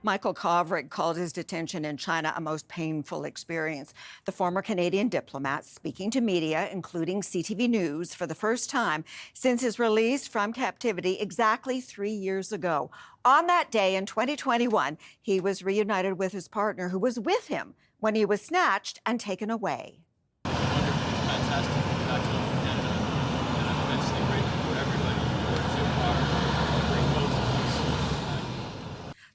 Michael Kovrig called his detention in China a most painful experience. The former Canadian diplomat speaking to media, including CTV News, for the first time since his release from captivity exactly 3 years ago. On that day in 2021, he was reunited with his partner who was with him when he was snatched and taken away. Fantastic. Back home in Canada, and I'm immensely grateful for everybody who works so hard to bring both of us.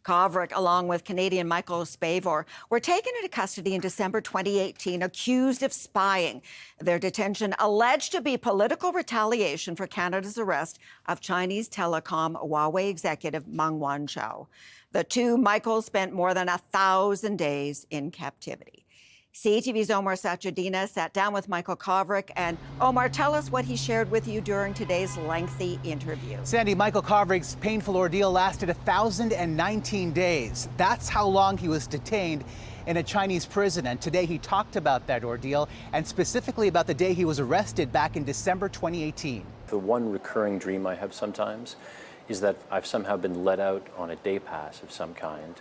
Kovrig, along with Canadian Michael Kovrig, were taken into custody in December 2018, accused of spying. Their detention alleged to be political retaliation for Canada's arrest of Chinese telecom Huawei executive Meng Wanzhou. The two, Michael, spent more than 1,000 days in captivity. CTV's Omar Sachedina sat down with Michael Kovrig. And Omar, tell us what he shared with you during today's lengthy interview. Sandy, Michael Kovrig's painful ordeal lasted 1,019 days. That's how long he was detained in a Chinese prison. And today he talked about that ordeal and specifically about the day he was arrested back in December 2018. The one recurring dream I have sometimes is that I've somehow been let out on a day pass of some kind.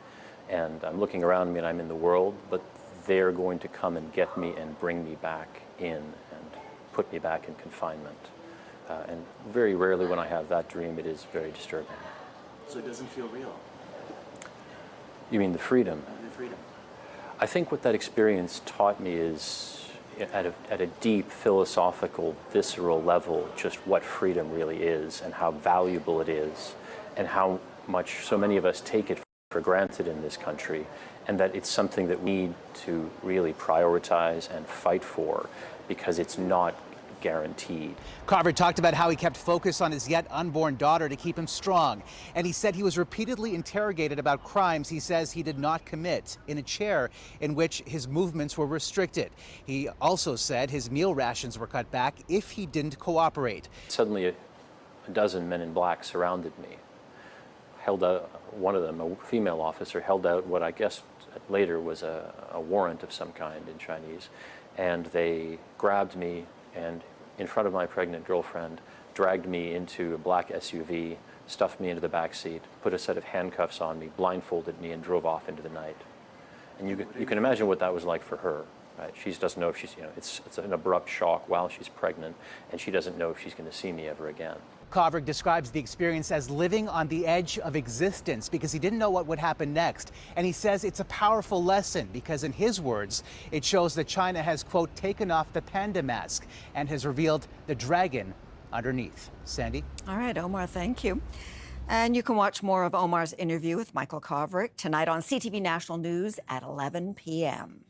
And I'm looking around me and I'm in the world, but they're going to come and get me and bring me back in and put me back in confinement. And very rarely when I have that dream, it is very disturbing. So it doesn't feel real? You mean the freedom? The freedom. I think what that experience taught me is, at a deep, philosophical, visceral level, just what freedom really is and how valuable it is and how much so many of us take it for granted in this country, and that it's something that we need to really prioritize and fight for because it's not guaranteed. Kovrig talked about how he kept focus on his yet unborn daughter to keep him strong. And he said he was repeatedly interrogated about crimes he says he did not commit in a chair in which his movements were restricted. He also said his meal rations were cut back if he didn't cooperate. Suddenly a dozen men in black surrounded me. Held out, one of them, a female officer, held out what I guess later was a warrant of some kind in Chinese, and they grabbed me and in front of my pregnant girlfriend, dragged me into a black SUV, stuffed me into the back seat, put a set of handcuffs on me, blindfolded me, and drove off into the night. And you can imagine what that was like for her. Right? She doesn't know if she's, it's an abrupt shock while she's pregnant, and she doesn't know if she's going to see me ever again. Kovrig describes the experience as living on the edge of existence because he didn't know what would happen next. And he says it's a powerful lesson because, in his words, it shows that China has, quote, taken off the panda mask and has revealed the dragon underneath. Sandy? All right, Omar, thank you. And you can watch more of Omar's interview with Michael Kovrig tonight on CTV National News at 11 p.m.